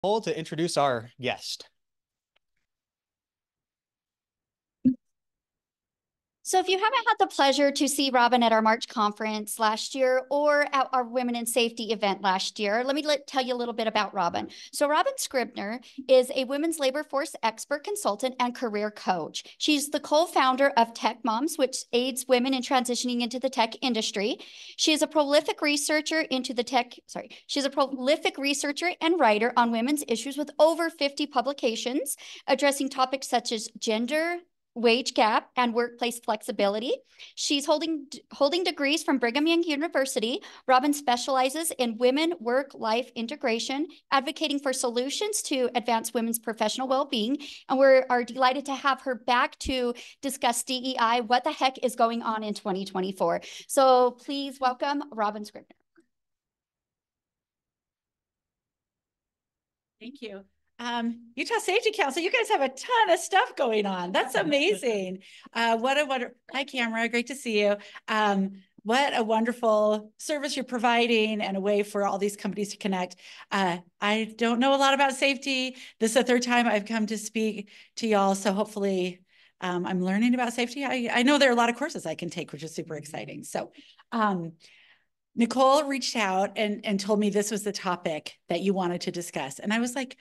To introduce our guest. So if you haven't had the pleasure to see Robbyn at our March conference last year or at our Women in Safety event last year, let me tell you a little bit about Robbyn. So Robbyn Scribner is a women's labor force expert consultant and career coach. She's the co-founder of Tech Moms, which aids women in transitioning into the tech industry. She is a prolific researcher she's a prolific researcher and writer on women's issues with over 50 publications addressing topics such as gender, wage gap, and workplace flexibility. She's holding degrees from Brigham Young University. Robbyn specializes in women work-life integration, advocating for solutions to advance women's professional well-being. And we are delighted to have her back to discuss DEI, what the heck is going on in 2024. So please welcome Robbyn Scribner. Thank you. Utah Safety Council, you guys have a ton of stuff going on. That's amazing. Hi, Camera, great to see you. What a wonderful service you're providing and a way for all these companies to connect. I don't know a lot about safety. This is the third time I've come to speak to y'all, so hopefully I'm learning about safety. I know there are a lot of courses I can take, which is super exciting. So Nicole reached out and told me this was the topic that you wanted to discuss. And I was like,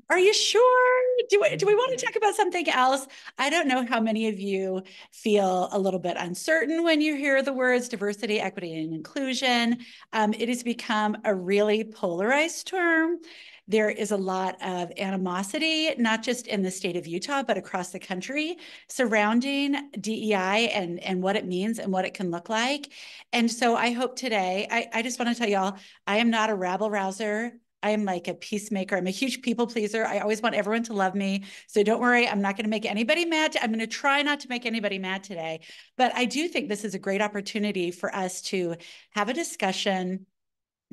are you sure? Do we want to talk about something else? I don't know how many of you feel a little bit uncertain when you hear the words diversity, equity, and inclusion. It has become a really polarized term. There is a lot of animosity, not just in the state of Utah, but across the country surrounding DEI and what it means and what it can look like. And so I hope today, I just want to tell y'all, I am not a rabble rouser. I am like a peacemaker. I'm a huge people pleaser. I always want everyone to love me. So don't worry, I'm not going to make anybody mad. I'm going to try not to make anybody mad today. But I do think this is a great opportunity for us to have a discussion,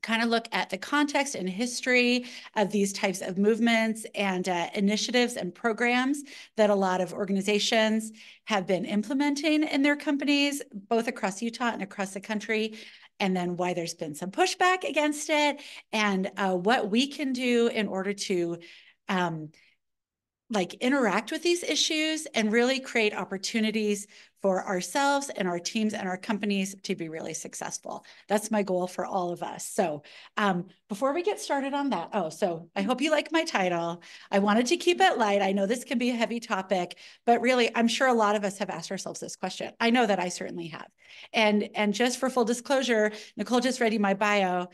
kind of look at the context and history of these types of movements and initiatives and programs that a lot of organizations have been implementing in their companies, both across Utah and across the country, and then why there's been some pushback against it, and what we can do in order to interact with these issues and really create opportunities for ourselves and our teams and our companies to be really successful. That's my goal for all of us. So before we get started on that, so I hope you like my title. I wanted to keep it light. I know this can be a heavy topic, but really, I'm sure a lot of us have asked ourselves this question. I know that I certainly have. And just for full disclosure, Nicole just read you my bio.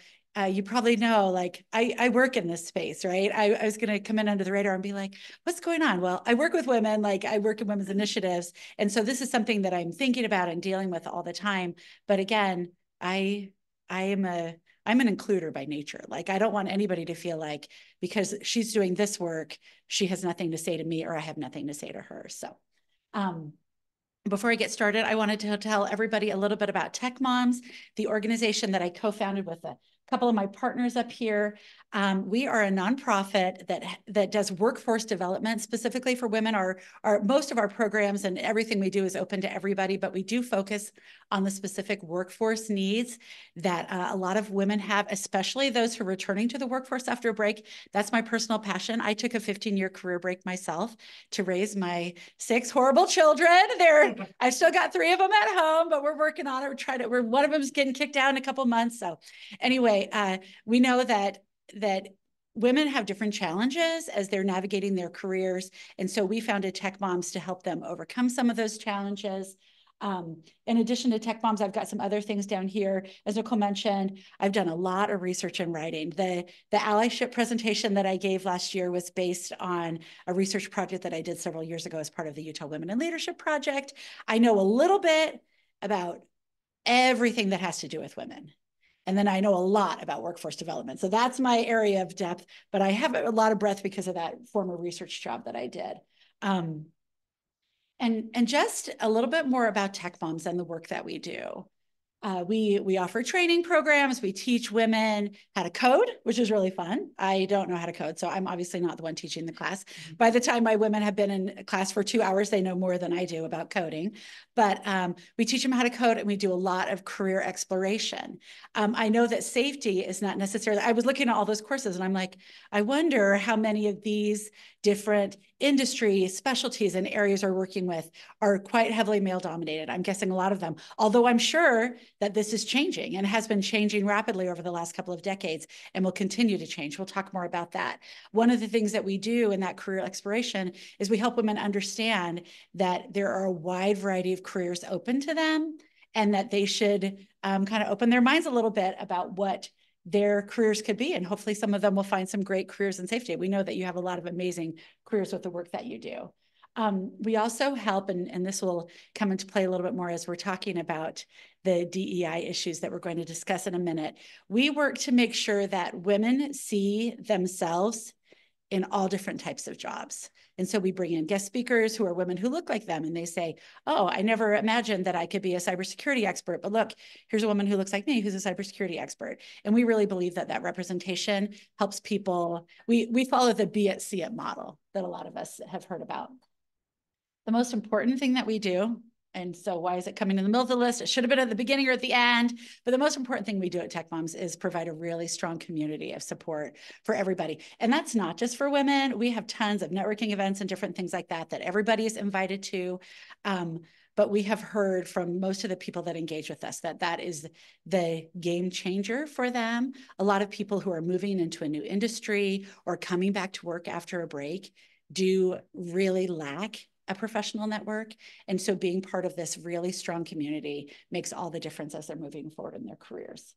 You probably know, like, I work in this space, right? I was going to come in under the radar and be like, what's going on? Well, I work with women, like I work in women's initiatives. And so this is something that I'm thinking about and dealing with all the time. But again, I'm an includer by nature. Like, I don't want anybody to feel like because she's doing this work, she has nothing to say to me or I have nothing to say to her. So, before I get started, I wanted to tell everybody a little bit about Tech Moms, the organization that I co-founded with a couple of my partners up here. We are a nonprofit that does workforce development specifically for women. Most of our programs and everything we do is open to everybody, but we do focus on the specific workforce needs that a lot of women have, especially those who are returning to the workforce after a break. That's my personal passion. I took a 15-year career break myself to raise my 6 horrible children. I've still got 3 of them at home, but we're working on it. One of them is getting kicked out in a couple months. So anyway, we know that women have different challenges as they're navigating their careers. And so we founded Tech Moms to help them overcome some of those challenges. In addition to Tech Moms, I've got some other things down here. As Nicole mentioned, I've done a lot of research and writing. The allyship presentation that I gave last year was based on a research project that I did several years ago as part of the Utah Women in Leadership Project. I know a little bit about everything that has to do with women. And then I know a lot about workforce development. So that's my area of depth, but I have a lot of breadth because of that former research job that I did. And just a little bit more about Tech Moms and the work that we do. We offer training programs. We teach women how to code, which is really fun. I don't know how to code, so I'm obviously not the one teaching the class. By the time my women have been in class for 2 hours, they know more than I do about coding. But we teach them how to code, and we do a lot of career exploration. I know that safety is not necessarily, I was looking at all those courses, and I'm like, I wonder how many of these different industry specialties and areas we're working with are quite heavily male dominated. I'm guessing a lot of them, although I'm sure that this is changing and has been changing rapidly over the last couple of decades and will continue to change. We'll talk more about that. One of the things that we do in that career exploration is we help women understand that there are a wide variety of careers open to them, and that they should kind of open their minds a little bit about what their careers could be. And hopefully some of them will find some great careers in safety. We know that you have a lot of amazing careers with the work that you do. We also help, and this will come into play a little bit more as we're talking about the DEI issues that we're going to discuss in a minute. We work to make sure that women see themselves in all different types of jobs. And so we bring in guest speakers who are women who look like them, and they say, oh, I never imagined that I could be a cybersecurity expert, but look, here's a woman who looks like me who's a cybersecurity expert. And we really believe that that representation helps people. We follow the be it, see it model that a lot of us have heard about. The most important thing that we do, and so why is it coming in the middle of the list? It should have been at the beginning or at the end, but the most important thing we do at Tech Moms is provide a really strong community of support for everybody. And that's not just for women. We have tons of networking events and different things like that everybody is invited to. But we have heard from most of the people that engage with us that that is the game changer for them. A lot of people who are moving into a new industry or coming back to work after a break do really lack a professional network. And so being part of this really strong community makes all the difference as they're moving forward in their careers.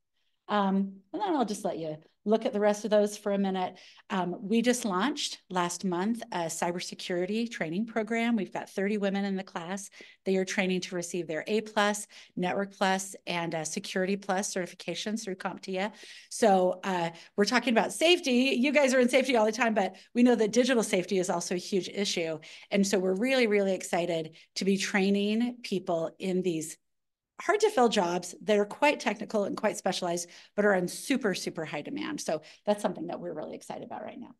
And then I'll just let you look at the rest of those for a minute. We just launched last month a cybersecurity training program. We've got 30 women in the class. They are training to receive their A+, Network+, and Security Plus certifications through CompTIA. So we're talking about safety. You guys are in safety all the time, but we know that digital safety is also a huge issue. And so we're really, really excited to be training people in these hard to fill jobs that are quite technical and quite specialized, but are in super, super high demand. So that's something that we're really excited about right now.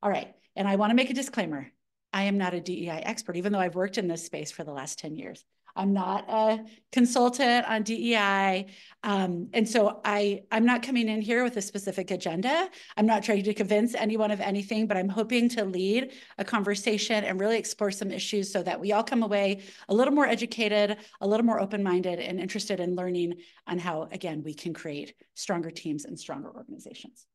All right. And I want to make a disclaimer. I am not a DEI expert, even though I've worked in this space for the last 10 years. I'm not a consultant on DEI. And so I'm not coming in here with a specific agenda. I'm not trying to convince anyone of anything, but I'm hoping to lead a conversation and really explore some issues so that we all come away a little more educated, a little more open-minded, and interested in learning on how, again, we can create stronger teams and stronger organizations.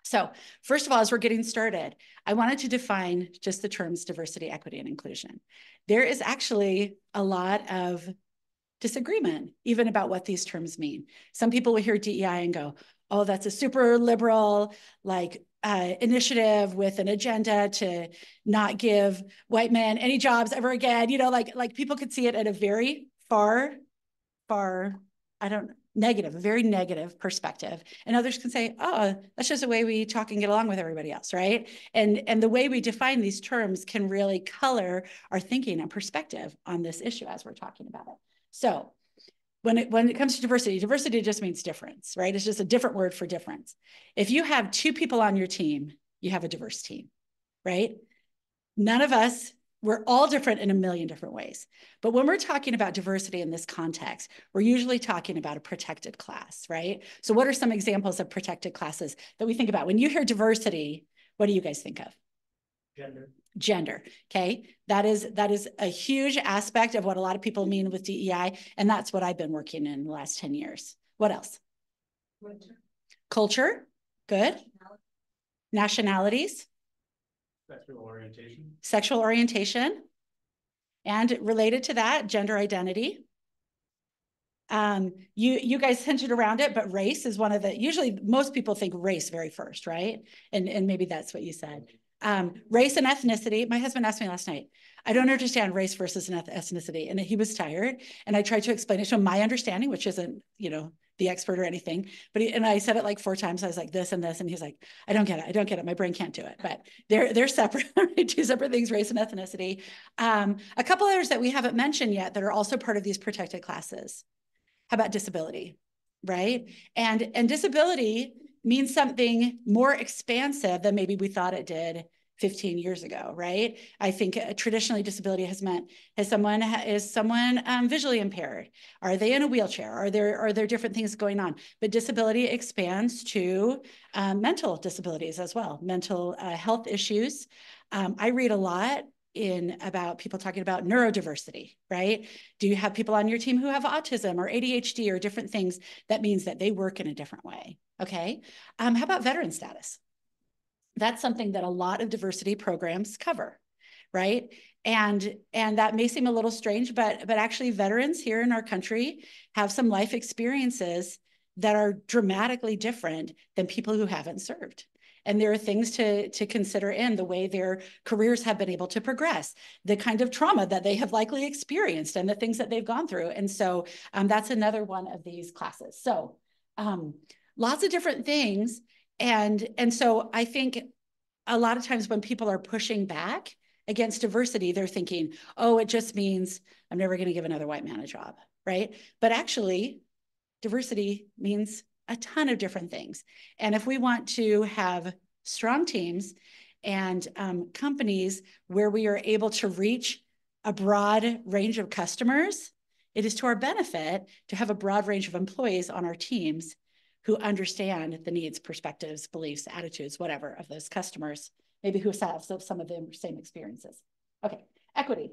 So first of all, as we're getting started, I wanted to define just the terms diversity, equity, and inclusion. There is actually a lot of disagreement even about what these terms mean. Some people will hear DEI and go, oh, that's a super liberal initiative with an agenda to not give white men any jobs ever again. You know, like people could see it at a very far, a very negative perspective. And others can say, oh, that's just the way we talk and get along with everybody else, right? And the way we define these terms can really color our thinking and perspective on this issue as we're talking about it. So when it comes to diversity, diversity just means difference, right? It's just a different word for difference. If you have 2 people on your team, you have a diverse team, right? None of us, we're all different in a million different ways. But when we're talking about diversity in this context, we're usually talking about a protected class, right? So what are some examples of protected classes that we think about? When you hear diversity, what do you guys think of? Gender, okay? That is a huge aspect of what a lot of people mean with DEI, and that's what I've been working in the last 10 years. What else? Culture, good. Nationalities. Sexual orientation. And related to that, gender identity. You guys hinted around it, but race is one of the, usually most people think race very first, right? And maybe that's what you said. Race and ethnicity. My husband asked me last night, I don't understand race versus ethnicity. And he was tired. And I tried to explain it to him, my understanding, which isn't, the expert or anything. But and I said it like 4 times. I was like, this and this. And he's like, I don't get it. My brain can't do it. But they're separate, 2 separate things, race and ethnicity. A couple others that we haven't mentioned yet that are also part of these protected classes. How about disability, right? And disability means something more expansive than maybe we thought it did 15 years ago, right? I think traditionally disability has meant, is someone visually impaired? Are they in a wheelchair? Are there different things going on? But disability expands to mental disabilities as well, mental health issues. I read a lot about people talking about neurodiversity, right? Do you have people on your team who have autism or ADHD or different things? That means that they work in a different way, okay? How about veteran status? That's something that a lot of diversity programs cover, right? And that may seem a little strange, but actually veterans here in our country have some life experiences that are dramatically different than people who haven't served. And there are things to consider in the way their careers have been able to progress, the kind of trauma that they have likely experienced and the things that they've gone through. And so that's another one of these classes. So lots of different things. And so I think a lot of times when people are pushing back against diversity, they're thinking, oh, it just means I'm never going to give another white man a job, right? But actually, diversity means a ton of different things. And if we want to have strong teams and companies where we are able to reach a broad range of customers, it is to our benefit to have a broad range of employees on our teams who understand the needs, perspectives, beliefs, attitudes, whatever, of those customers, maybe who have some of the same experiences. Okay, equity.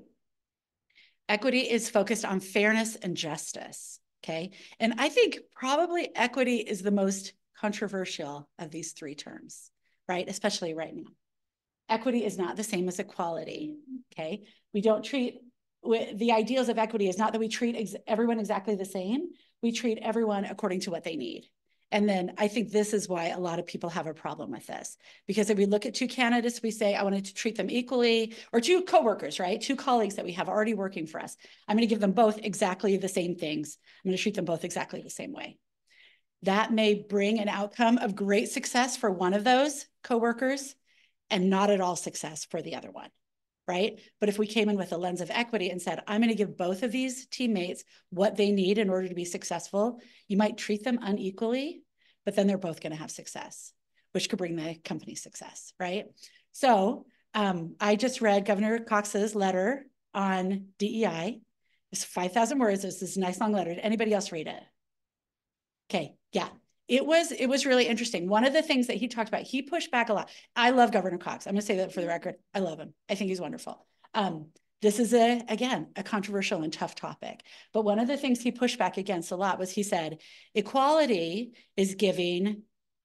Equity is focused on fairness and justice, okay? And I think probably equity is the most controversial of these three terms, right? Especially right now. Equity is not the same as equality, okay? We don't treat, the ideals of equity is not that we treat everyone exactly the same. We treat everyone according to what they need. And then I think this is why a lot of people have a problem with this. Because if we look at two candidates, we say, I wanted to treat them equally, or two coworkers, right? Two colleagues that we have already working for us. I'm going to give them both exactly the same things. I'm going to treat them both exactly the same way. That may bring an outcome of great success for one of those coworkers and not at all success for the other one, right? But if we came in with a lens of equity and said, I'm going to give both of these teammates what they need in order to be successful, you might treat them unequally, but then they're both going to have success, which could bring the company success, right? So I just read Governor Cox's letter on DEI. It's 5,000 words. It's this nice long letter. Did anybody else read it? Okay, yeah. It was really interesting. One of the things that he talked about, he pushed back a lot. I love Governor Cox. I'm going to say that for the record. I love him. I think he's wonderful. This is, again, a controversial and tough topic. But one of the things he pushed back against a lot was he said, equality is giving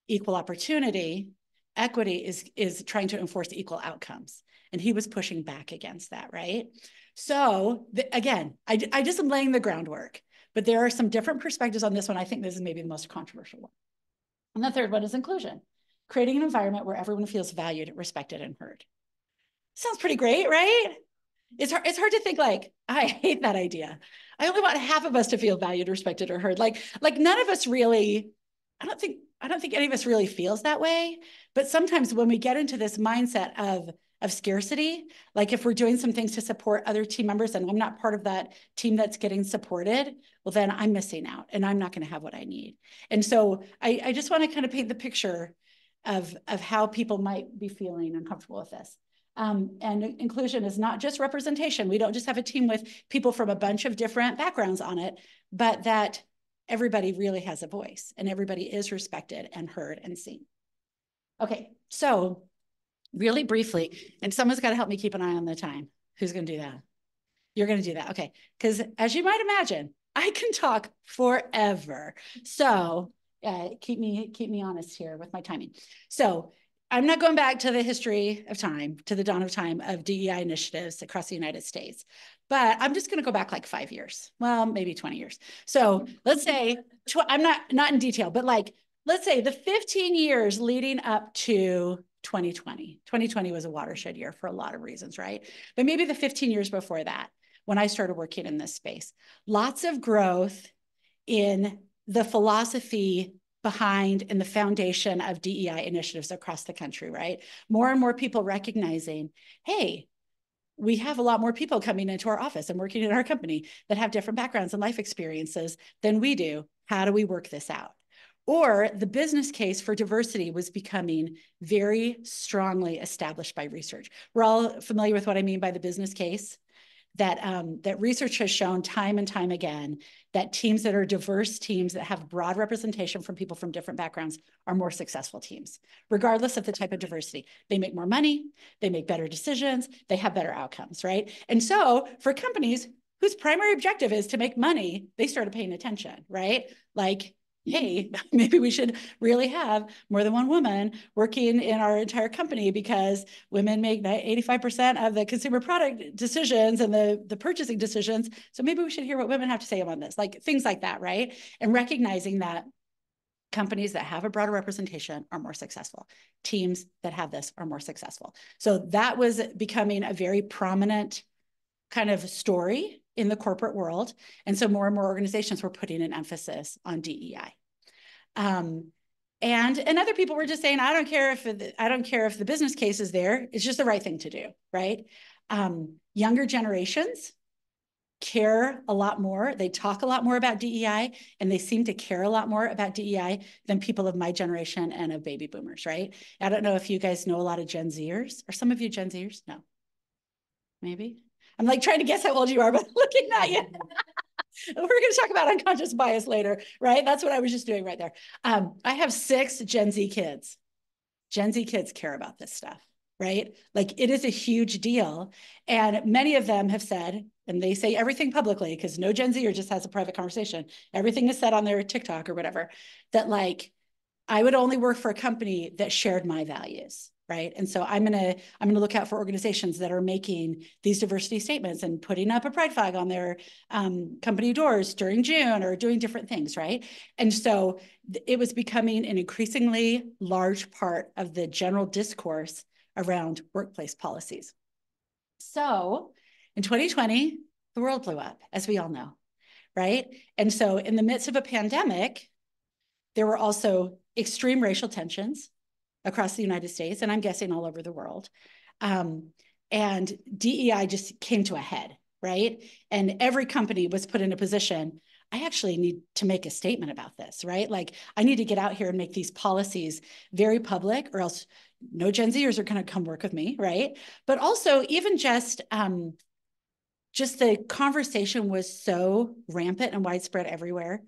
equal opportunity. Equity is trying to enforce equal outcomes. And he was pushing back against that, right? So again, I just am laying the groundwork. But there are some different perspectives on this one. I think this is maybe the most controversial one. And the third one is inclusion, creating an environment where everyone feels valued, respected, and heard. Sounds pretty great, right? It's hard to think like, I hate that idea. I only want half of us to feel valued, respected, or heard. Like none of us really, I don't think any of us really feels that way. But sometimes when we get into this mindset of scarcity, like if we're doing some things to support other team members and I'm not part of that team that's getting supported, well, then I'm missing out and I'm not going to have what I need. And so I just want to kind of paint the picture of how people might be feeling uncomfortable with this. And inclusion is not just representation. We don't just have a team with people from a bunch of different backgrounds on it, but that everybody really has a voice and everybody is respected and heard and seen. Okay, so really briefly, and someone's got to help me keep an eye on the time. Who's going to do that? You're going to do that. Okay. Because as you might imagine, I can talk forever. So keep me honest here with my timing. So I'm not going back to the history of time, to the dawn of time of DEI initiatives across the United States, but I'm just going to go back like 5 years. Well, maybe 20 years. So let's say, I'm not in detail, but like, let's say the 15 years leading up to 2020. 2020 was a watershed year for a lot of reasons, right? But maybe the 15 years before that, when I started working in this space, lots of growth in the philosophy behind and the foundation of DEI initiatives across the country, right? More and more people recognizing, hey, we have a lot more people coming into our office and working in our company that have different backgrounds and life experiences than we do. How do we work this out? Or the business case for diversity was becoming very strongly established by research. We're all familiar with what I mean by the business case, that research has shown time and time again that teams that are diverse teams that have broad representation from people from different backgrounds are more successful teams, regardless of the type of diversity. They make more money, they make better decisions, they have better outcomes, right? And so for companies whose primary objective is to make money, they started paying attention, right? Like, hey, maybe we should really have more than one woman working in our entire company because women make 85% of the consumer product decisions and the purchasing decisions. So maybe we should hear what women have to say about this, like things like that, right? And recognizing that companies that have a broader representation are more successful. Teams that have this are more successful. So that was becoming a very prominent kind of story in the corporate world. And so more and more organizations were putting an emphasis on DEI. And other people were just saying, I don't care if the business case is there. It's just the right thing to do, right? Younger generations care a lot more. They talk a lot more about DEI, and they seem to care a lot more about DEI than people of my generation and of baby boomers, right? I don't know if you guys know a lot of Gen Zers. Are some of you Gen Zers? No. Maybe? I'm like trying to guess how old you are, but looking at you. We're going to talk about unconscious bias later, right? That's what I was just doing right there. I have 6 Gen Z kids. Gen Z kids care about this stuff, right? Like it is a huge deal. And many of them have said, and they say everything publicly because no Gen Zer just has a private conversation. Everything is said on their TikTok or whatever, that like, I would only work for a company that shared my values. Right. And so I'm gonna look out for organizations that are making these diversity statements and putting up a pride flag on their company doors during June or doing different things. Right. And so it was becoming an increasingly large part of the general discourse around workplace policies. So in 2020, the world blew up, as we all know. Right. And so in the midst of a pandemic, there were also extreme racial tensions across the United States, and I'm guessing all over the world. And DEI just came to a head, right? And every company was put in a position, I actually need to make a statement about this, right? Like I need to get out here and make these policies very public or else no Gen Zers are gonna come work with me, right? But also even just the conversation was so rampant and widespread everywhere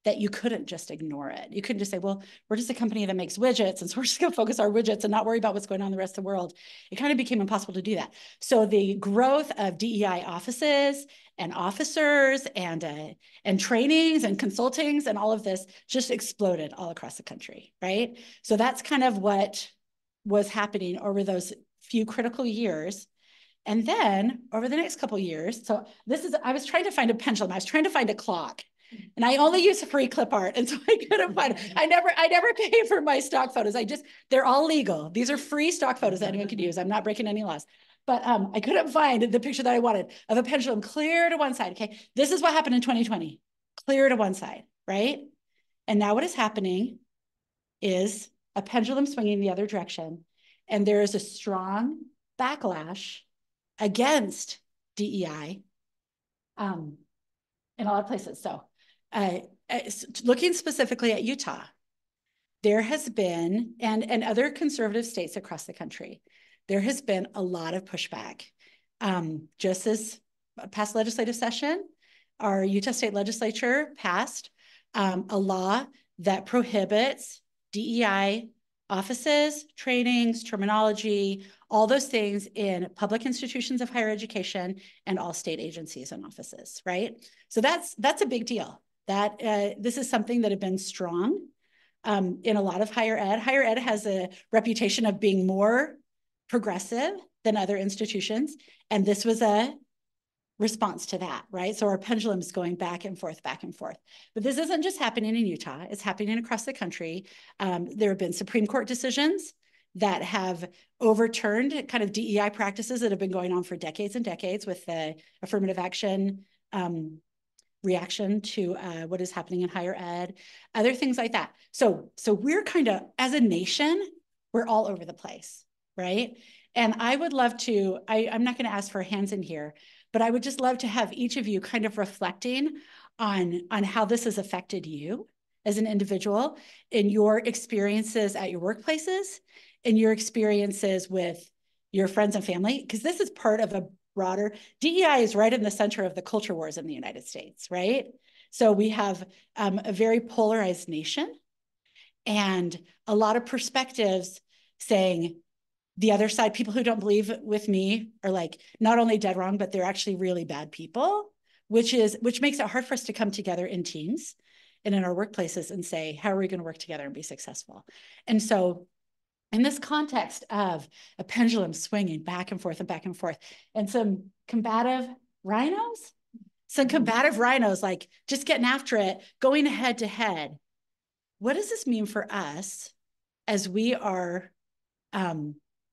that you couldn't just ignore it. You couldn't just say, well, we're just a company that makes widgets, and so we're just gonna focus our widgets and not worry about what's going on in the rest of the world. It kind of became impossible to do that. So the growth of DEI offices and officers and trainings and consultings and all of this just exploded all across the country, right? So that's kind of what was happening over those few critical years. And then over the next couple of years, so I was trying to find a pendulum. I was trying to find a clock. And I only use free clip art. And so I couldn't find it. I never pay for my stock photos. They're all legal. These are free stock photos that anyone can use. I'm not breaking any laws. But I couldn't find the picture that I wanted of a pendulum clear to one side. Okay, this is what happened in 2020. Clear to one side, right? And now what is happening is a pendulum swinging the other direction. And there is a strong backlash against DEI in a lot of places. So looking specifically at Utah, there has been, and other conservative states across the country, there has been a lot of pushback. Just this past legislative session, our Utah State Legislature passed a law that prohibits DEI offices, trainings, terminology, all those things in public institutions of higher education and all state agencies and offices, right? So that's a big deal. That this is something that had been strong in a lot of higher ed. Higher ed has a reputation of being more progressive than other institutions, and this was a response to that, right? So our pendulum is going back and forth, back and forth. But this isn't just happening in Utah, it's happening across the country. There have been Supreme Court decisions that have overturned kind of DEI practices that have been going on for decades and decades with the affirmative action reaction to what is happening in higher ed, other things like that. So we're kind of, as a nation, we're all over the place, right? And I would love to, I'm not going to ask for hands in here, but I would just love to have each of you kind of reflecting on how this has affected you as an individual in your experiences at your workplaces, in your experiences with your friends and family, because this is part of a broader, DEI is right in the center of the culture wars in the United States, right? So we have a very polarized nation and a lot of perspectives saying the other side, people who don't believe with me are like not only dead wrong, but they're actually really bad people, which makes it hard for us to come together in teams and in our workplaces and say, how are we going to work together and be successful? And so in this context of a pendulum swinging back and forth and some combative rhinos, like just getting after it, going head to head. What does this mean for us as we are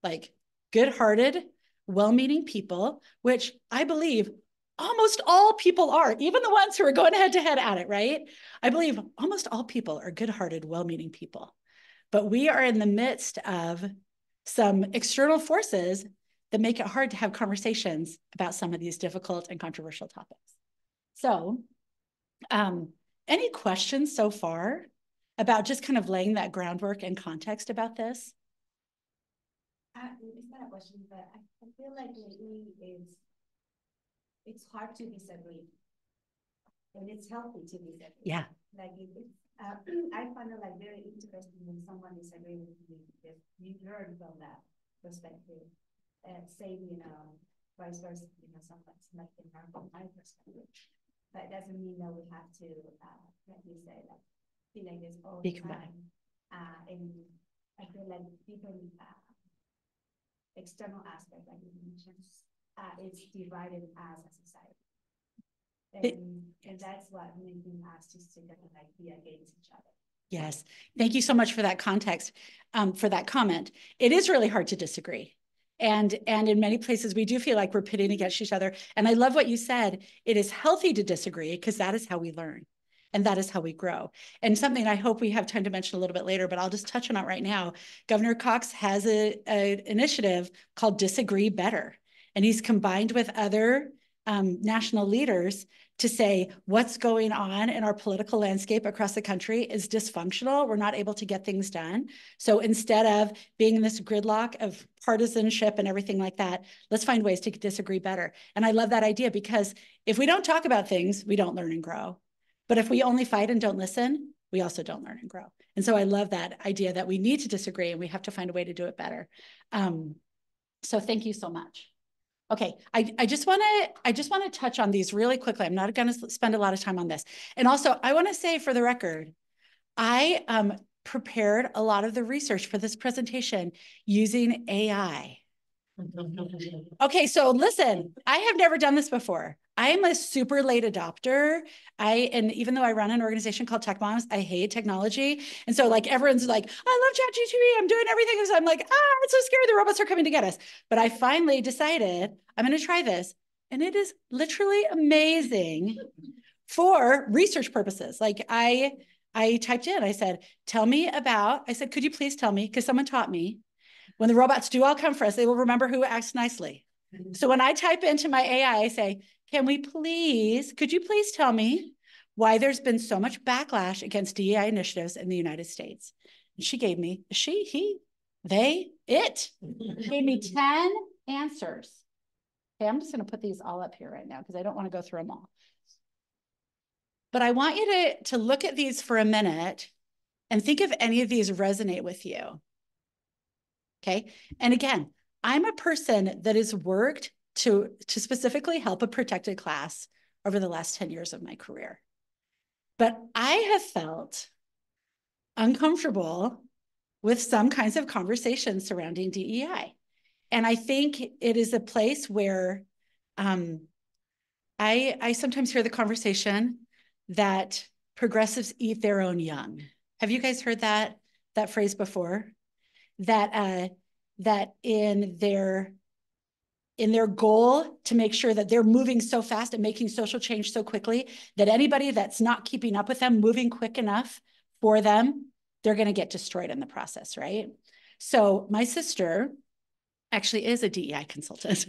like good-hearted, well-meaning people, which I believe almost all people are, even the ones who are going head to head at it, right? I believe almost all people are good-hearted, well-meaning people. But we are in the midst of some external forces that make it hard to have conversations about some of these difficult and controversial topics. So, any questions so far about just kind of laying that groundwork and context about this? It's not a question, but I feel like lately it's hard to disagree, and it's healthy to disagree. Yeah. Like I find it like very interesting when someone disagrees with me because you learn from that perspective. Same, vice versa. Sometimes like they learn from my perspective, but it doesn't mean that we have to, like you say, like feel like this all the time. And I feel like different external aspect, like you mentioned, is divided as a society. And that's what making us just to kind of like be against each other. Yes. Thank you so much for that context, for that comment. It is really hard to disagree. And in many places, we do feel like we're pitting against each other. And I love what you said. It is healthy to disagree because that is how we learn. And that is how we grow. And something I hope we have time to mention a little bit later, but I'll just touch on it right now. Governor Cox has an initiative called Disagree Better. And he's combined with other national leaders to say what's going on in our political landscape across the country is dysfunctional. We're not able to get things done. So instead of being in this gridlock of partisanship and everything like that, let's find ways to disagree better. And I love that idea because if we don't talk about things, we don't learn and grow. But if we only fight and don't listen, we also don't learn and grow. And so I love that idea that we need to disagree and we have to find a way to do it better. So thank you so much. Okay, I just want to touch on these really quickly. I'm not going to spend a lot of time on this. And also, I want to say for the record, I prepared a lot of the research for this presentation using AI. Okay, so listen, I have never done this before. I am a super late adopter. And even though I run an organization called Tech Moms, I hate technology. And so like everyone's like, I love ChatGPT, I'm doing everything. So I'm like, it's so scary, the robots are coming to get us. But I finally decided I'm gonna try this. And it is literally amazing for research purposes. Like I typed in, I said, could you please tell me, because someone taught me, when the robots do all come for us, they will remember who acts nicely. So when I type into my AI, I say, could you please tell me why there's been so much backlash against DEI initiatives in the United States? And she gave me, it gave me 10 answers. Okay, I'm just going to put these all up here right now because I don't want to go through them all. But I want you to look at these for a minute and think if any of these resonate with you. Okay, and again, I'm a person that has worked to specifically help a protected class over the last 10 years of my career. But I have felt uncomfortable with some kinds of conversations surrounding DEI. And I think it is a place where I sometimes hear the conversation that progressives eat their own young. Have you guys heard that phrase before? That in their goal to make sure that they're moving so fast and making social change so quickly that anybody that's not keeping up with them, moving quick enough for them, they're going to get destroyed in the process, right? So my sister actually is a DEI consultant.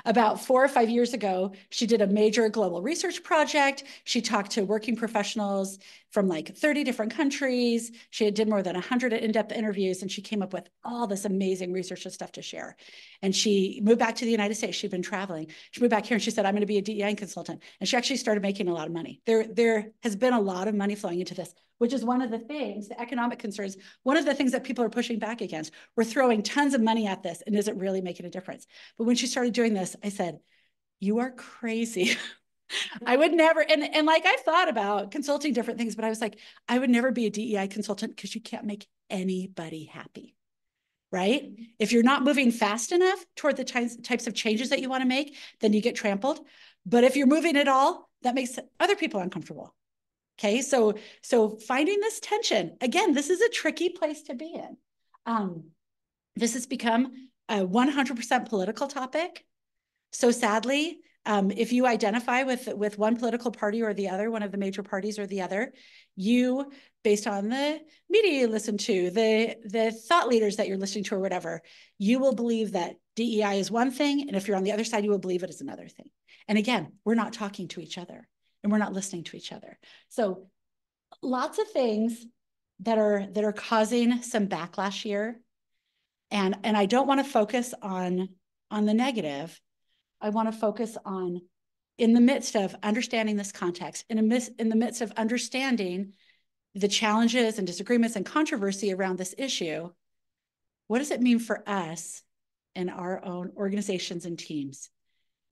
About 4 or 5 years ago, she did a major global research project. She talked to working professionals from like 30 different countries. She did more than 100 in-depth interviews, and she came up with all this amazing research and stuff to share. And she moved back to the United States. She'd been traveling. She moved back here and she said, I'm going to be a DEI consultant. And she actually started making a lot of money. There has been a lot of money flowing into this, which is one of the things, the economic concerns, one of the things that people are pushing back against. We're throwing tons of money at this, and is it really making a difference? But when she started doing this, I said, you are crazy. I would never, and like I've thought about consulting different things, but I was like, I would never be a DEI consultant because you can't make anybody happy, right? If you're not moving fast enough toward the types of changes that you want to make, then you get trampled. But if you're moving at all, that makes other people uncomfortable. Okay, so finding this tension, again, this is a tricky place to be in. This has become a 100% political topic. So sadly, if you identify with one political party or the other, one of the major parties or the other, you, based on the media you listen to, the thought leaders that you're listening to or whatever, you will believe that DEI is one thing, and if you're on the other side, you will believe it is another thing. And again, we're not talking to each other, and we're not listening to each other. So lots of things that are causing some backlash here. And I don't want to focus on the negative. I want to focus on, in the midst of understanding this context, in the midst of understanding the challenges and disagreements and controversy around this issue, what does it mean for us in our own organizations and teams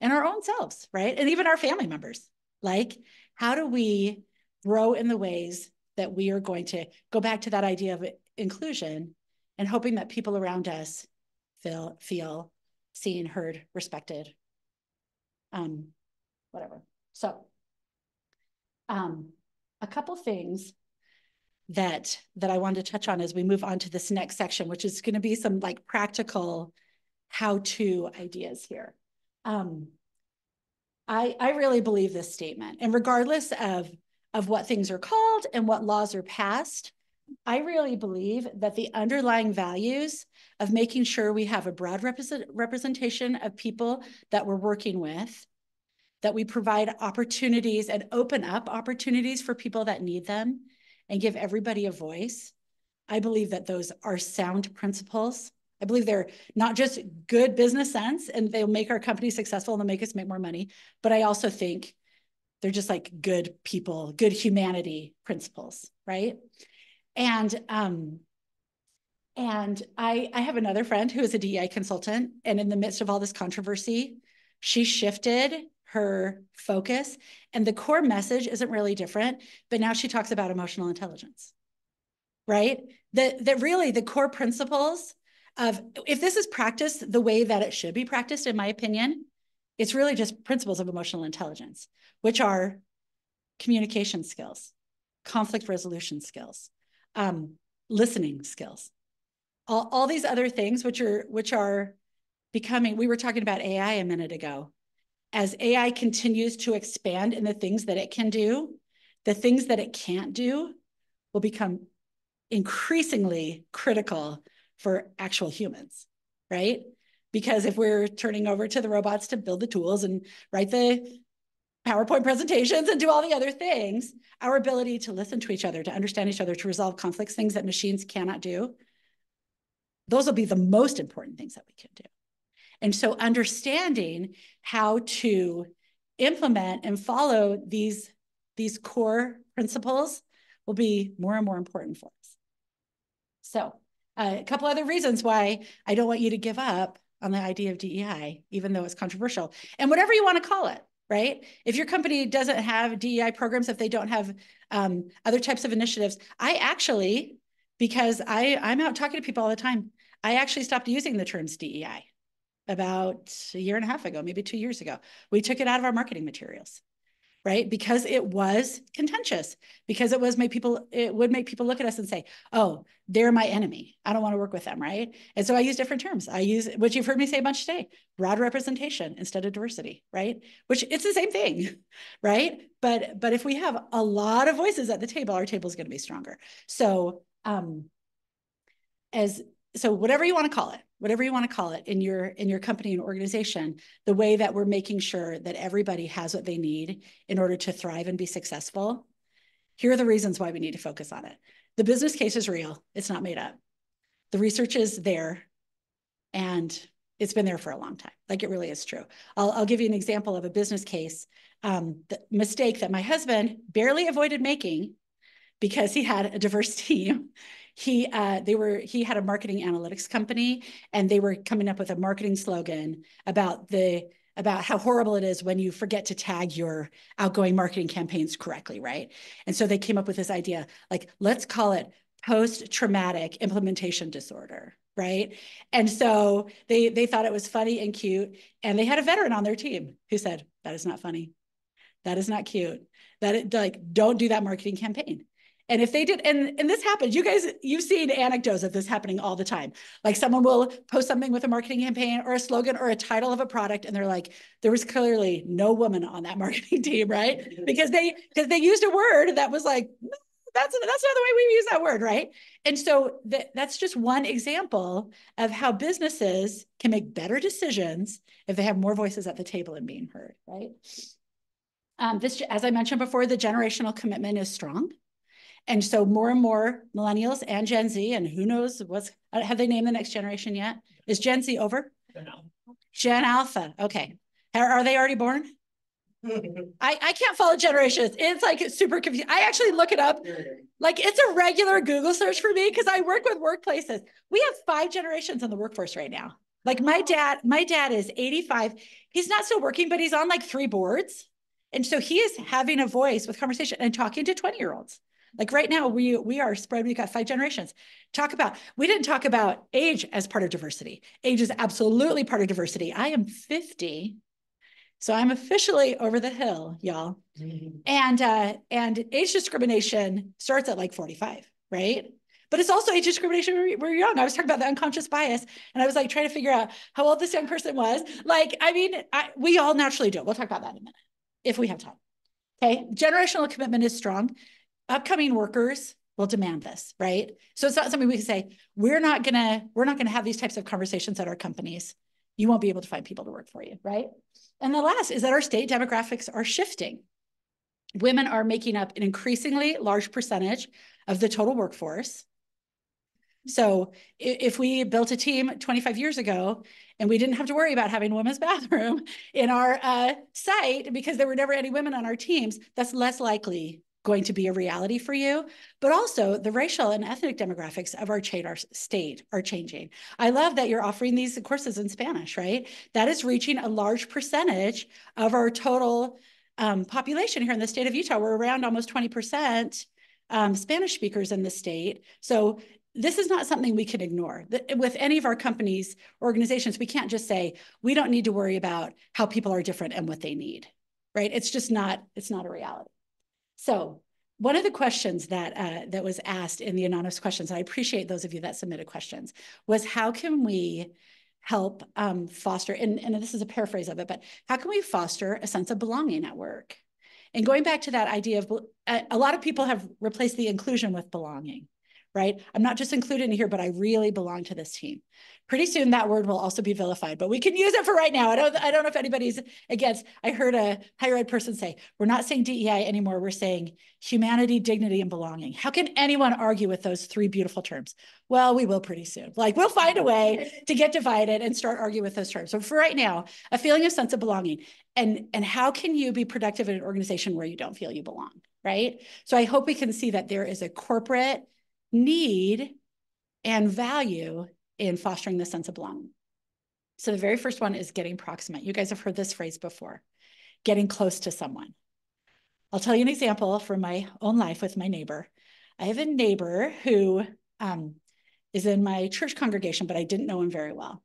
and our own selves, right? And even our family members. Like, how do we grow in the ways that we are going to go back to that idea of inclusion and hoping that people around us feel seen, heard, respected, whatever. So a couple things that I wanted to touch on as we move on to this next section, which is going to be some like practical how-to ideas here. I really believe this statement, and regardless of what things are called and what laws are passed, I really believe that the underlying values of making sure we have a broad representation of people that we're working with, that we provide opportunities and open up opportunities for people that need them and give everybody a voice. I believe that those are sound principles. I believe they're not just good business sense and they'll make our company successful and they'll make us make more money, but I also think they're just like good people, good humanity principles, right? And I have another friend who is a DEI consultant, and in the midst of all this controversy, she shifted her focus, and the core message isn't really different, but now she talks about emotional intelligence, right? That really the core principles of, if this is practiced the way that it should be practiced, in my opinion, it's really just principles of emotional intelligence, which are communication skills, conflict resolution skills, listening skills, all these other things, which are becoming, we were talking about AI a minute ago. As AI continues to expand in the things that it can do, the things that it can't do will become increasingly critical for actual humans, right? Because if we're turning over to the robots to build the tools and write the PowerPoint presentations and do all the other things, our ability to listen to each other, to understand each other, to resolve conflicts, things that machines cannot do, those will be the most important things that we can do. And so understanding how to implement and follow these core principles will be more and more important for us. So a couple other reasons why I don't want you to give up on the idea of DEI, even though it's controversial, and whatever you want to call it, right? If your company doesn't have DEI programs, if they don't have other types of initiatives, I actually, because I'm out talking to people all the time, I actually stopped using the terms DEI about a year and a half ago, maybe 2 years ago. We took it out of our marketing materials, right? Because it was contentious, because it would make people look at us and say, oh, they're my enemy. I don't want to work with them, right? And so I use different terms. I use, which you've heard me say a bunch today, broad representation instead of diversity, right? Which it's the same thing, right? But if we have a lot of voices at the table, our table is going to be stronger. So, so whatever you want to call it, whatever you want to call it, in your company and organization, the way that we're making sure that everybody has what they need in order to thrive and be successful, here are the reasons why we need to focus on it. The business case is real. It's not made up. The research is there, and it's been there for a long time. Like, it really is true. I'll give you an example of a business case, the mistake that my husband barely avoided making because he had a diverse team. He had a marketing analytics company, and they were coming up with a marketing slogan about how horrible it is when you forget to tag your outgoing marketing campaigns correctly, right? And so they came up with this idea, like, let's call it post-traumatic implementation disorder, right? And so they thought it was funny and cute, and they had a veteran on their team who said, that is not funny. That is not cute. Don't do that marketing campaign. And if they did, and this happens, you've seen anecdotes of this happening all the time. Like, someone will post something with a marketing campaign or a slogan or a title of a product, and they're like, there was clearly no woman on that marketing team, right? Because they used a word that was like, that's not the way we use that word, right? And so that's just one example of how businesses can make better decisions if they have more voices at the table and being heard, right? This, as I mentioned before, the generational commitment is strong. And so more and more millennials and Gen Z, and who knows have they named the next generation yet? Is Gen Z over? Gen Alpha. Okay. Are they already born? I can't follow generations. It's like super confusing. I actually look it up. Like, it's a regular Google search for me because I work with workplaces. We have 5 generations in the workforce right now. Like, my dad is 85. He's not still working, but he's on like 3 boards. And so he is having a voice with conversation and talking to 20-year-olds. Like, right now, we are spread. We've got 5 generations. We didn't talk about age as part of diversity. Age is absolutely part of diversity. I am 50, so I'm officially over the hill, y'all. And age discrimination starts at like 45, right? But it's also age discrimination when we're young. I was talking about the unconscious bias, and I was like trying to figure out how old this young person was. Like, I mean, we all naturally do it. We'll talk about that in a minute if we have time. Okay, generational commitment is strong. Upcoming workers will demand this, right? So it's not something we can say, we're not gonna have these types of conversations at our companies. You won't be able to find people to work for you, right? And the last is that our state demographics are shifting. Women are making up an increasingly large percentage of the total workforce. So if we built a team 25 years ago and we didn't have to worry about having a women's bathroom in our site because there were never any women on our teams, that's less likely going to be a reality for you. But also, the racial and ethnic demographics of our state are changing. I love that you're offering these courses in Spanish, right? That is reaching a large percentage of our total population here in the state of Utah. We're around almost 20% Spanish speakers in the state. So this is not something we can ignore. With any of our companies, organizations, we can't just say, we don't need to worry about how people are different and what they need, right? It's just not, it's not a reality. So one of the questions that was asked in the anonymous questions, and I appreciate those of you that submitted questions, was how can we help foster, and this is a paraphrase of it, but how can we foster a sense of belonging at work? And going back to that idea of, a lot of people have replaced the inclusion with belonging, right? I'm not just included in here, but I really belong to this team. Pretty soon that word will also be vilified, but we can use it for right now. I don't know if anybody's against. I heard a higher ed person say, we're not saying DEI anymore. We're saying humanity, dignity, and belonging. How can anyone argue with those 3 beautiful terms? Well, we will pretty soon. Like, we'll find a way to get divided and start arguing with those terms. So for right now, a feeling of sense of belonging. And how can you be productive in an organization where you don't feel you belong, right? So I hope we can see that there is a corporate need and value in fostering the sense of belonging. So the very first one is getting proximate. You guys have heard this phrase before, getting close to someone. I'll tell you an example from my own life with my neighbor. I have a neighbor who is in my church congregation, but I didn't know him very well.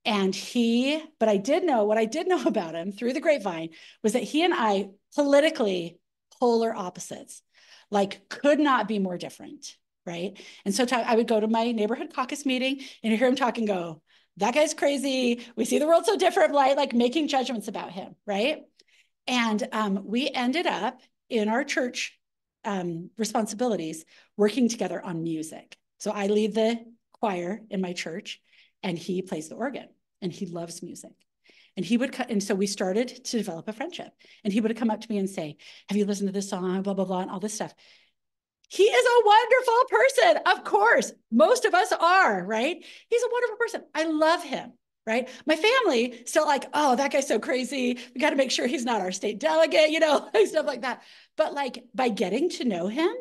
What I did know about him through the grapevine was that he and I, politically polar opposites, like, could not be more different. Right. And so I would go to my neighborhood caucus meeting and hear him talk and go, that guy's crazy. We see the world so different, like making judgments about him. Right. And we ended up in our church responsibilities working together on music. So I lead the choir in my church, and he plays the organ and he loves music. And he would, and so we started to develop a friendship. And he would come up to me and say, have you listened to this song, blah, blah, blah, and all this stuff. He is a wonderful person. Of course, most of us are, right? He's a wonderful person. I love him, right? My family still like, oh, that guy's so crazy. We got to make sure he's not our state delegate, you know, stuff like that. But like by getting to know him,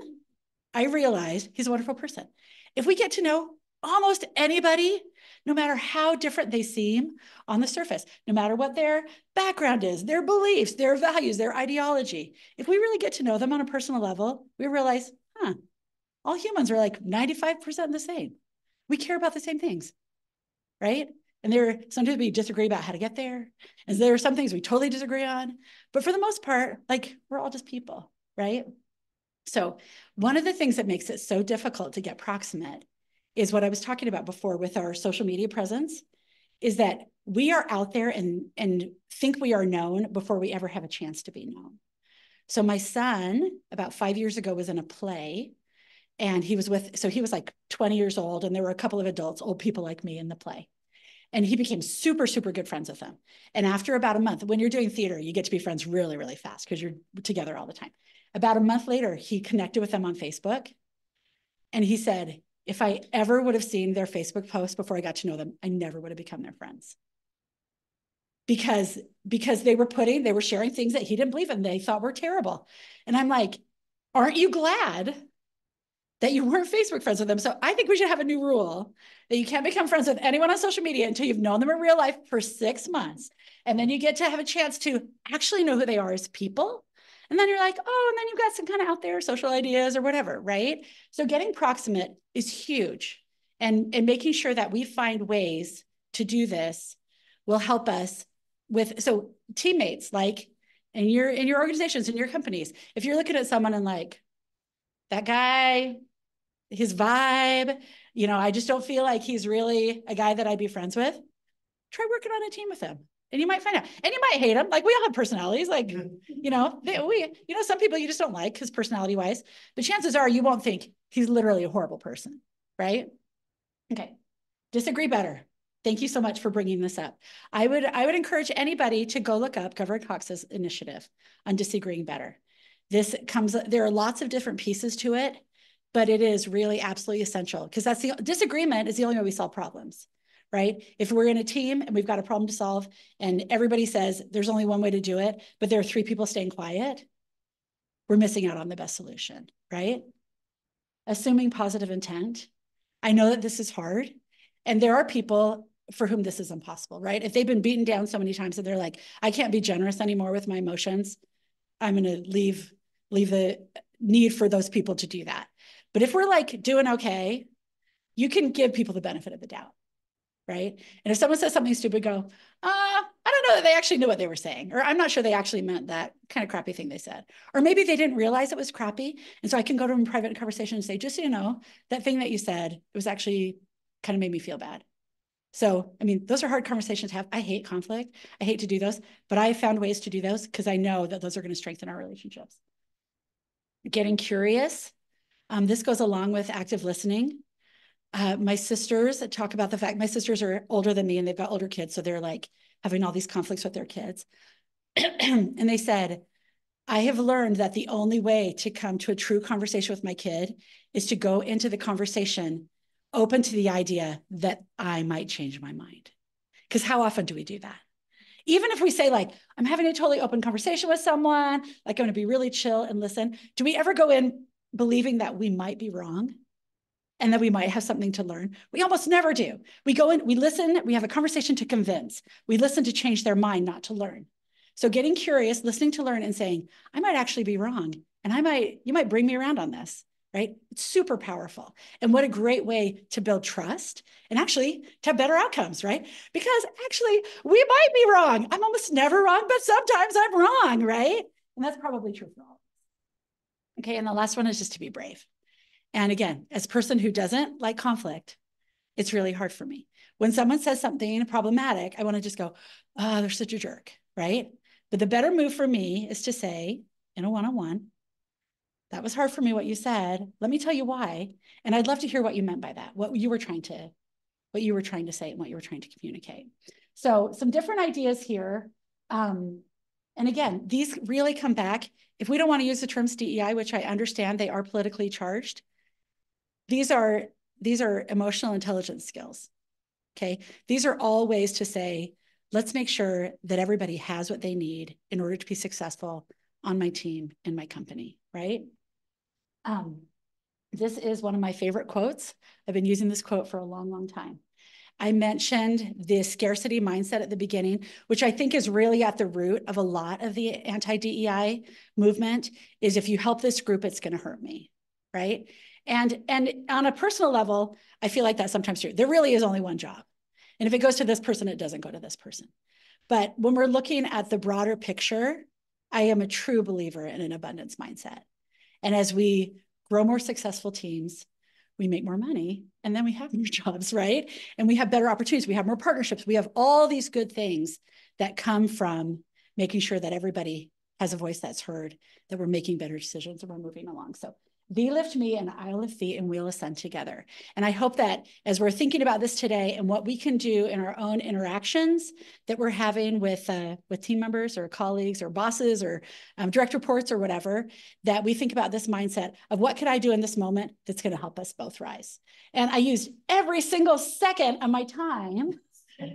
I realized he's a wonderful person. If we get to know almost anybody, no matter how different they seem on the surface, no matter what their background is, their beliefs, their values, their ideology, if we really get to know them on a personal level, we realize, all humans are like 95% the same. We care about the same things, right? And sometimes we disagree about how to get there. And there are some things we totally disagree on. But for the most part, like we're all just people, right? So one of the things that makes it so difficult to get proximate is what I was talking about before with our social media presence, is that we are out there and think we are known before we ever have a chance to be known. So my son, about 5 years ago, was in a play, and he was like 20 years old, and there were a couple of adults, old people like me in the play. And he became super, super good friends with them. And after about a month, when you're doing theater, you get to be friends really, really fast because you're together all the time. About a month later, he connected with them on Facebook. And he said, if I ever would have seen their Facebook post before I got to know them, I never would have become their friends. Because they were sharing things that he didn't believe in, they thought were terrible. And I'm like, aren't you glad that you weren't Facebook friends with them? So I think we should have a new rule that you can't become friends with anyone on social media until you've known them in real life for 6 months. And then you get to have a chance to actually know who they are as people. And then you're like, oh, and then you've got some kind of out there social ideas or whatever, right? So getting proximate is huge. And making sure that we find ways to do this will help us with, so teammates, like in your organizations, in your companies, if you're looking at someone and like, that guy, his vibe, you know, I just don't feel like he's really a guy that I'd be friends with, try working on a team with him. And you might find out, and you might hate him. Like we all have personalities, like, you know, some people you just don't like because personality wise, but chances are you won't think he's literally a horrible person, right? Okay, disagree better. Thank you so much for bringing this up. I would encourage anybody to go look up Governor Cox's initiative on disagreeing better. There are lots of different pieces to it, but it is really absolutely essential because disagreement is the only way we solve problems. Right? If we're in a team and we've got a problem to solve and everybody says there's only one way to do it, but there are 3 people staying quiet, we're missing out on the best solution, right? Assuming positive intent. I know that this is hard, and there are people for whom this is impossible, right? If they've been beaten down so many times that they're like, I can't be generous anymore with my emotions, I'm going to leave the need for those people to do that. But if we're like doing okay, you can give people the benefit of the doubt. Right? And if someone says something stupid, go, I don't know that they actually knew what they were saying, or I'm not sure they actually meant that kind of crappy thing they said. Or maybe they didn't realize it was crappy. And so I can go to them in private conversation and say, just so you know, that thing that you said, it was actually kind of made me feel bad. So, I mean, those are hard conversations to have. I hate conflict. I hate to do those, but I found ways to do those because I know that those are going to strengthen our relationships. Getting curious. This goes along with active listening. My sisters talk about the fact my sisters are older than me and they've got older kids. So they're like having all these conflicts with their kids. And they said, I have learned that the only way to come to a true conversation with my kid is to go into the conversation open to the idea that I might change my mind. Because how often do we do that? Even if we say like, I'm having a totally open conversation with someone, like I'm going to be really chill and listen. Do we ever go in believing that we might be wrong? And that we might have something to learn? We almost never do. We go in, we listen, we have a conversation to convince. We listen to change their mind, not to learn. So getting curious, listening to learn and saying, I might actually be wrong. And you might bring me around on this, right? It's super powerful. And what a great way to build trust and actually to have better outcomes, right? Because actually we might be wrong. I'm almost never wrong, but sometimes I'm wrong, right? And that's probably true for all of us. Okay, and the last one is just to be brave. And again, as a person who doesn't like conflict, it's really hard for me. When someone says something problematic, I want to just go, oh, they're such a jerk, right? But the better move for me is to say in a one-on-one, that was hard for me what you said. Let me tell you why. And I'd love to hear what you meant by that, what you were trying to what you were trying to say and what you were trying to communicate. So some different ideas here. And again, these really come back. If we don't want to use the terms DEI, which I understand they are politically charged, these are emotional intelligence skills, okay? These are all ways to say, let's make sure that everybody has what they need in order to be successful on my team and my company, right? This is one of my favorite quotes. I've been using this quote for a long, long time. I mentioned the scarcity mindset at the beginning, which I think is really at the root of a lot of the anti-DEI movement, is if you help this group, it's going to hurt me, right? And on a personal level, I feel like that's sometimes true. There really is only one job. And if it goes to this person, it doesn't go to this person. But when we're looking at the broader picture, I am a true believer in an abundance mindset. And as we grow more successful teams, we make more money, and then we have more jobs, right? And we have better opportunities. We have more partnerships. We have all these good things that come from making sure that everybody has a voice that's heard, that we're making better decisions, and we're moving along. So thee lift me, and I lift thee, and we'll ascend together. And I hope that as we're thinking about this today and what we can do in our own interactions that we're having with team members or colleagues or bosses or direct reports or whatever, that we think about this mindset of what could I do in this moment that's going to help us both rise. And I used every single second of my time.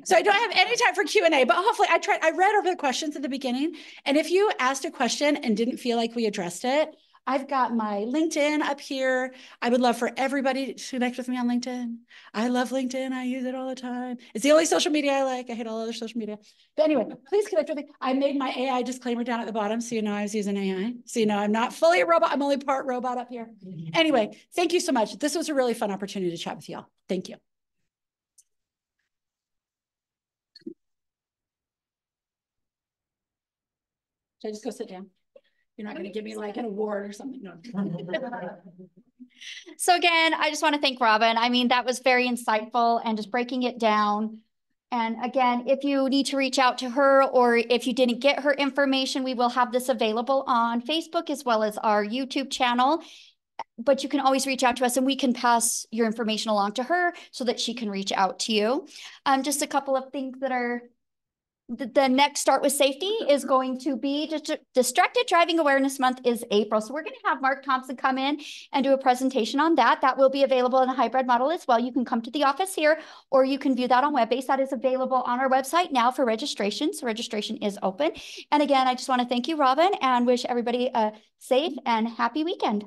So I don't have any time for Q&A, but hopefully I read over the questions at the beginning. And if you asked a question and didn't feel like we addressed it, I've got my LinkedIn up here. I would love for everybody to connect with me on LinkedIn. I love LinkedIn. I use it all the time. It's the only social media I like. I hate all other social media. But anyway, please connect with me. I made my AI disclaimer down at the bottom, so you know I was using AI. So you know I'm not fully a robot. I'm only part robot up here. Anyway, thank you so much. This was a really fun opportunity to chat with y'all. Thank you. Should I just go sit down? You're not going to give me like an award or something. No. So again, I just want to thank Robbyn. I mean, that was very insightful and just breaking it down. And again, if you need to reach out to her or if you didn't get her information, we will have this available on Facebook as well as our YouTube channel. But you can always reach out to us and we can pass your information along to her so that she can reach out to you. Just a couple of things that are the next Start with Safety is going to be Distracted Driving Awareness Month is April. So we're going to have Mark Thompson come in and do a presentation on that. That will be available in a hybrid model as well. You can come to the office here or you can view that on Webbase. That is available on our website now for registration. So registration is open. And again, I just want to thank you, Robbyn, and wish everybody a safe and happy weekend.